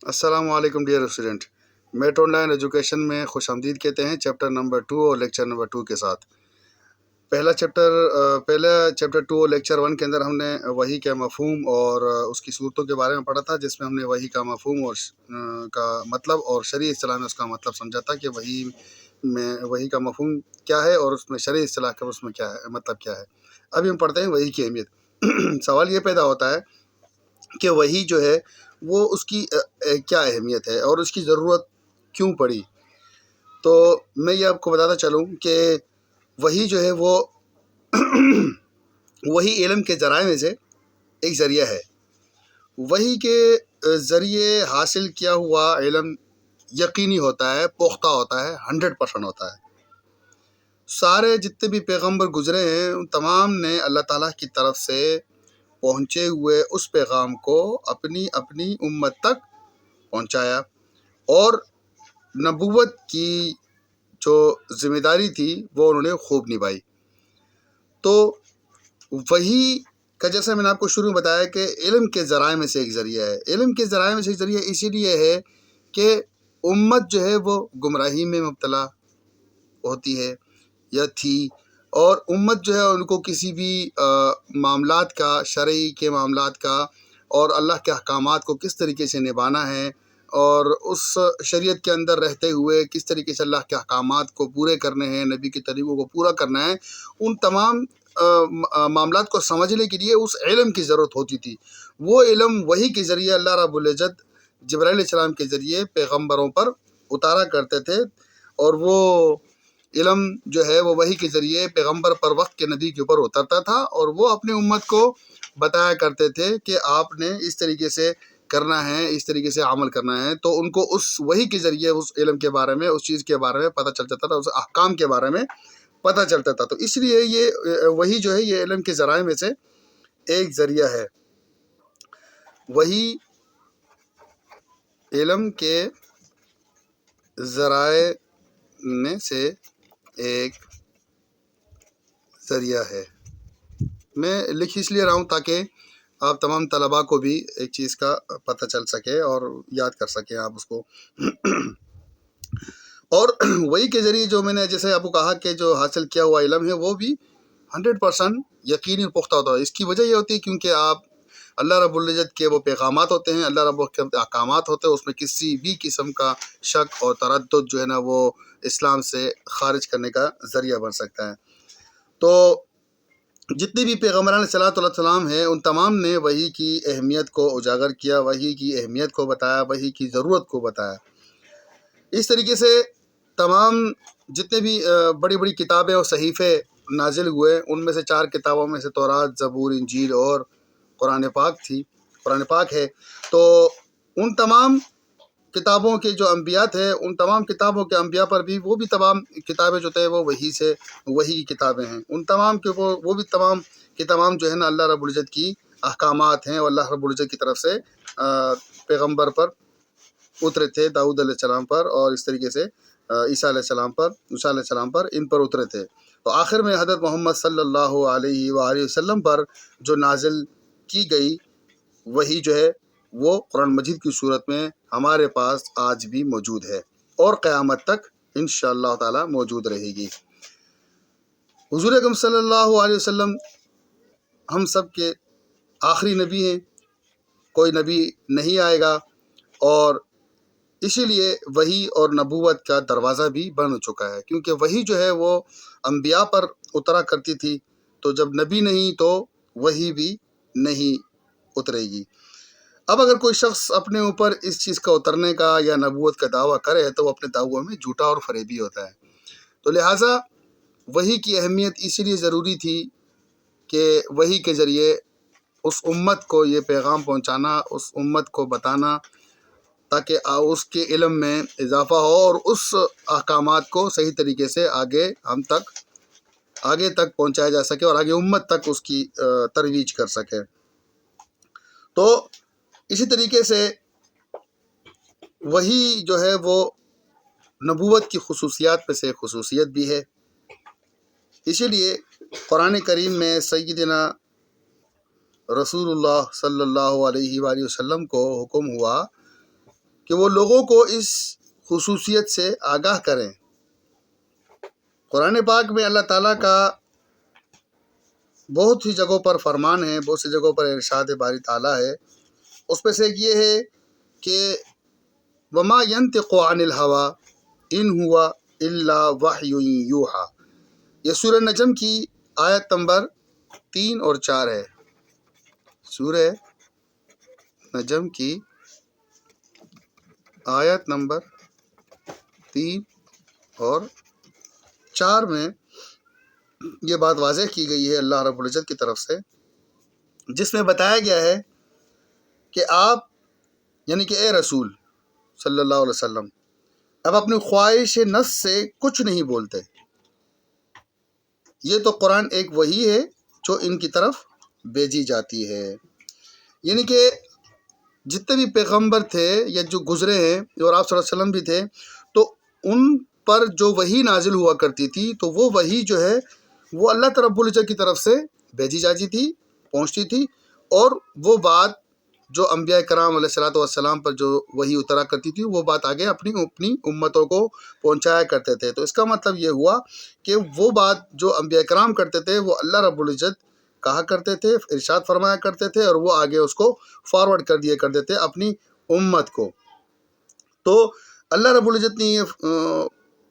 السلام علیکم dear student, meat on line education میں خوش آمدید کہتے ہیں چیپٹر نمبر 2 اور لیکچر نمبر 2 کے ساتھ۔ پہلا چیپٹر 2 اور لیکچر 1 کے اندر ہم نے وحی کا مفہوم اور اس کی صورتوں کے بارے میں پڑھا تھا، جس میں ہم نے وحی کا مفہوم اور کا مطلب اور شرعی اصطلاح میں اس کا مطلب سمجھا تھا کہ وحی کا مفہوم کیا ہے اور اس میں شرعی اصطلاح کا اس میں کیا ہے، مطلب کیا ہے۔ ابھی ہم پڑھتے ہیں وحی کی اہمیت۔ سوال یہ پیدا ہوتا ہے کہ وحی جو ہے وہ اس کی کیا اہمیت ہے اور اس کی ضرورت کیوں پڑی۔ تو میں یہ آپ کو بتاتا چلوں کہ وحی جو ہے وہ وہی علم کے ذرائع میں سے ایک ذریعہ ہے۔ وحی کے ذریعے حاصل کیا ہوا علم یقینی ہوتا ہے، پختہ ہوتا ہے، 100% ہوتا ہے۔ سارے جتنے بھی پیغمبر گزرے ہیں ان تمام نے اللہ تعالیٰ کی طرف سے پہنچے ہوئے اس پیغام کو اپنی اپنی امت تک پہنچایا، اور نبوت کی جو ذمہ داری تھی وہ انہوں نے خوب نبھائی۔ تو وہی کا جیسا میں نے آپ کو شروع میں بتایا کہ علم کے ذرائع میں سے ایک ذریعہ ہے۔ علم کے ذرائع میں سے ایک ذریعہ اسی لیے ہے کہ امت جو ہے وہ گمراہی میں مبتلا ہوتی ہے یا تھی، اور امت جو ہے ان کو کسی بھی معاملات کا، شرعی کے معاملات کا اور اللہ کے احکامات کو کس طریقے سے نبھانا ہے اور اس شریعت کے اندر رہتے ہوئے کس طریقے سے اللہ کے احکامات کو پورے کرنے ہیں، نبی کے طریقوں کو پورا کرنا ہے، ان تمام معاملات کو سمجھنے کے لیے اس علم کی ضرورت ہوتی تھی۔ وہ علم وحی کے ذریعے اللہ رب العزت جبرائیل علیہ السلام کے ذریعے پیغمبروں پر اتارا کرتے تھے، اور وہ علم جو ہے وہ وحی کے ذریعے پیغمبر پر وقت کے نبی کے اوپر اترتا تھا، اور وہ اپنی امت کو بتایا کرتے تھے کہ آپ نے اس طریقے سے کرنا ہے، اس طریقے سے عمل کرنا ہے۔ تو ان کو اس وحی کے ذریعے اس علم کے بارے میں، اس چیز کے بارے میں پتہ چل جاتا تھا، اس احکام کے بارے میں پتہ چلتا تھا۔ تو اس لیے یہ وحی جو ہے یہ علم کے ذرائع میں سے ایک ذریعہ ہے۔ وحی علم کے ذرائع میں سے ایک ذریعہ ہے۔ میں لکھ اس لیے رہا ہوں تاکہ آپ تمام طلباء کو بھی ایک چیز کا پتہ چل سکے اور یاد کر سکیں آپ اس کو۔ اور وہی کے ذریعے جو میں نے جیسے آپ کو کہا کہ جو حاصل کیا ہوا علم ہے وہ بھی 100% یقینی اور پختہ ہوتا ہے۔ اس کی وجہ یہ ہوتی ہے کیونکہ آپ اللہ رب العزت کے وہ پیغامات ہوتے ہیں، اللہ رب العزت کے احکامات ہوتے ہیں، اس میں کسی بھی قسم کا شک اور تردد جو ہے نا وہ اسلام سے خارج کرنے کا ذریعہ بن سکتا ہے۔ تو جتنے بھی پیغمبران صلاۃ اللہ السلام ہیں ان تمام نے وحی کی اہمیت کو اجاگر کیا، وحی کی اہمیت کو بتایا، وحی کی ضرورت کو بتایا۔ اس طریقے سے تمام جتنے بھی بڑی بڑی کتابیں اور صحیفے نازل ہوئے ان میں سے 4 کتابوں میں سے تورات، زبور، انجیل اور قرآن پاک ہے۔ تو ان تمام کتابوں کے جو انبیاء تھے، ان تمام کتابوں کے انبیاء پر بھی وہ بھی تمام کتابیں جو تھے وہ وحی کی کتابیں ہیں۔ ان تمام کے وہ بھی تمام کے تمام جو ہے نا اللہ رب العزت کی احکامات ہیں، اور اللہ رب العزت کی طرف سے پیغمبر پر اترے تھے، داؤد علیہ السلام پر، اور اس طریقے سے عیسیٰ علیہ السلام پر ان پر اترے تھے۔ تو آخر میں حضرت محمد صلی اللہ علیہ وآلہ وسلم پر جو نازل کی گئی وحی جو ہے وہ قرآن مجید کی صورت میں ہمارے پاس آج بھی موجود ہے اور قیامت تک انشاءاللہ تعالی موجود رہے گی۔ حضور اکرم صلی اللہ علیہ وسلم ہم سب کے آخری نبی ہیں، کوئی نبی نہیں آئے گا، اور اسی لیے وحی اور نبوت کا دروازہ بھی بن چکا ہے، کیونکہ وحی جو ہے وہ انبیاء پر اترا کرتی تھی، تو جب نبی نہیں تو وحی بھی نہیں اترے گی۔ اب اگر کوئی شخص اپنے اوپر اس چیز کا اترنے کا یا نبوت کا دعویٰ کرے تو وہ اپنے دعووں میں جھوٹا اور فریبی ہوتا ہے۔ تو لہٰذا وحی کی اہمیت اسی لیے ضروری تھی کہ وحی کے ذریعے اس امت کو یہ پیغام پہنچانا، اس امت کو بتانا، تاکہ اس کے علم میں اضافہ ہو اور اس احکامات کو صحیح طریقے سے آگے تک پہنچایا جا سکے اور آگے امت تک اس کی ترویج کر سکے۔ تو اسی طریقے سے وحی جو ہے وہ نبوت کی خصوصیات میں سے خصوصیت بھی ہے۔ اسی لیے قرآن کریم میں سیدنا رسول اللہ صلی اللہ علیہ وآلہ وسلم کو حکم ہوا کہ وہ لوگوں کو اس خصوصیت سے آگاہ کریں۔ قرآن پاک میں اللہ تعالیٰ کا بہت ہی جگہوں پر فرمان ہے، بہت سی جگہوں پر ارشاد باری تعالیٰ ہے۔ اس میں سے ایک یہ ہے کہ وما ينطق عن الهوى ان هو الا وحی یوحی، یہ سورہ نجم کی آیت نمبر 3 اور 4 ہے۔ سورہ نجم کی آیت نمبر 3 اور 4 میں یہ بات واضح کی گئی ہے اللہ رب العزت کی طرف سے، جس میں بتایا گیا ہے کہ آپ یعنی کہ اے رسول صلی اللہ علیہ وسلم اب اپنی خواہش نفس سے کچھ نہیں بولتے۔ یہ تو قرآن ایک وحی ہے جو ان کی طرف بھیجی جاتی ہے، یعنی کہ جتنے بھی پیغمبر تھے یا جو گزرے ہیں اور آپ صلی اللہ علیہ وسلم بھی تھے، تو ان پر جو وحی نازل ہوا کرتی تھی تو وہ وحی جو ہے وہ اللہ رب العزت کی طرف سے بھیجی جاتی تھی، پہنچتی تھی، اور وہ بات جو انبیاء کرام علیہ الصلوۃ والسلام پر جو وحی اترا کرتی تھی وہ بات آگے اپنی امتوں کو پہنچایا کرتے تھے۔ تو اس کا مطلب یہ ہوا کہ وہ بات جو انبیاء کرام کرتے تھے وہ اللہ رب العزت کہا کرتے تھے، ارشاد فرمایا کرتے تھے، اور وہ آگے اس کو فارورڈ کر دیا کرتے تھے اپنی امت کو۔ تو اللہ رب العزت نے یہ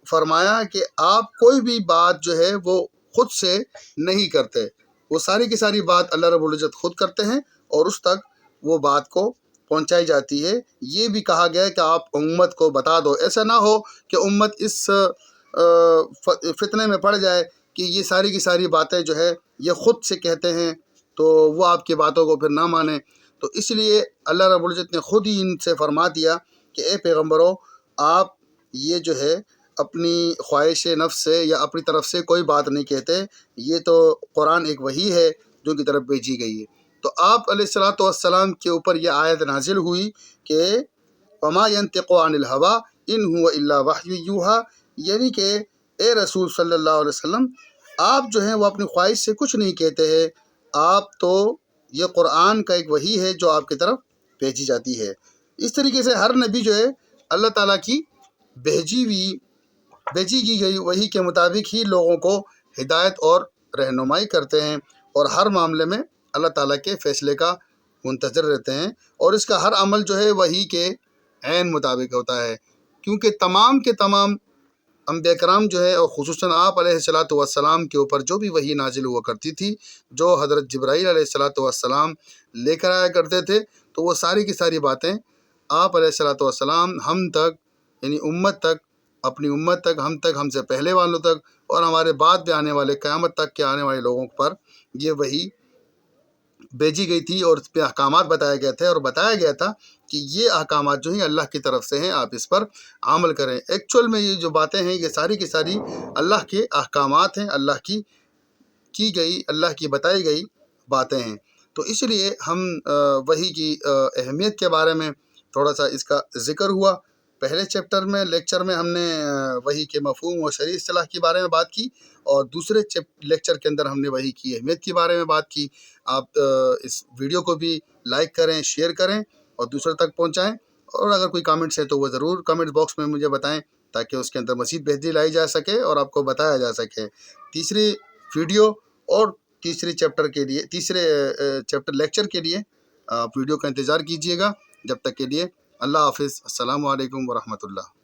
فرمایا کہ آپ کوئی بھی بات جو ہے وہ خود سے نہیں کرتے، وہ ساری کی ساری بات اللہ رب العزت خود کرتے ہیں اور اس تک وہ بات کو پہنچائی جاتی ہے۔ یہ بھی کہا گیا ہے کہ آپ امت کو بتا دو، ایسا نہ ہو کہ امت اس فتنے میں پڑ جائے کہ یہ ساری کی ساری باتیں جو ہے یہ خود سے کہتے ہیں تو وہ آپ کی باتوں کو پھر نہ مانیں۔ تو اس لیے اللہ رب العزت نے خود ہی ان سے فرما دیا کہ اے پیغمبروں، آپ یہ جو ہے اپنی خواہش نفس سے یا اپنی طرف سے کوئی بات نہیں کہتے، یہ تو قرآن ایک وحی ہے جو ان کی طرف بھیجی گئی ہے۔ تو آپ علیہ الصلوۃ والسلام کے اوپر یہ آیت نازل ہوئی کہ وما ينطق عن الهوى ان هو الا وحی یوحی، یعنی کہ اے رسول صلی اللہ علیہ وسلم آپ جو ہیں وہ اپنی خواہش سے کچھ نہیں کہتے ہیں، آپ تو یہ قرآن کا ایک وحی ہے جو آپ کی طرف بھیجی جاتی ہے۔ اس طریقے سے ہر نبی جو ہے اللہ تعالیٰ کی بھیجی کی گئی وحی کے مطابق ہی لوگوں کو ہدایت اور رہنمائی کرتے ہیں، اور ہر معاملے میں اللہ تعالیٰ کے فیصلے کا منتظر رہتے ہیں، اور اس کا ہر عمل جو ہے وحی کے عین مطابق ہوتا ہے، کیونکہ تمام کے تمام انبیاء کرام جو ہے اور خصوصاً آپ علیہ الصلوۃ والسلام کے اوپر جو بھی وحی نازل ہوا کرتی تھی، جو حضرت جبرائیل علیہ الصلوۃ والسلام لے کر آیا کرتے تھے، تو وہ ساری کی ساری باتیں آپ علیہ الصلوۃ والسلام ہم تک یعنی امت تک، اپنی امت تک، ہم تک، ہم سے پہلے والوں تک، اور ہمارے بعد بھی آنے والے قیامت تک کے آنے والے لوگوں پر یہ وحی بھیجی گئی تھی، اور اس پہ احکامات بتائے گئے تھے، اور بتایا گیا تھا کہ یہ احکامات جو ہیں اللہ کی طرف سے ہیں، آپ اس پر عمل کریں۔ ایکچوئل میں یہ جو باتیں ہیں یہ ساری کی ساری اللہ کے احکامات ہیں، اللہ کی بتائی گئی باتیں ہیں۔ تو اس لیے ہم وحی کی اہمیت کے بارے میں تھوڑا سا اس کا ذکر ہوا۔ پہلے لیکچر میں ہم نے وحی کے مفہوم اور شرعی اصطلاح کے بارے میں بات کی، اور دوسرے لیکچر کے اندر ہم نے وحی کی اہمیت کے بارے میں بات کی۔ آپ اس ویڈیو کو بھی لائک کریں، شیئر کریں اور دوسرے تک پہنچائیں، اور اگر کوئی کامنٹس ہے تو وہ ضرور کامنٹ باکس میں مجھے بتائیں تاکہ اس کے اندر مزید بہتری لائی جا سکے اور آپ کو بتایا جا سکے۔ تیسری ویڈیو اور تیسرے چیپٹر لیکچر کے لیے آپ ویڈیو کا انتظار کیجیے گا۔ جب تک کے لیے اللہ حافظ، السلام علیکم ورحمۃ اللہ۔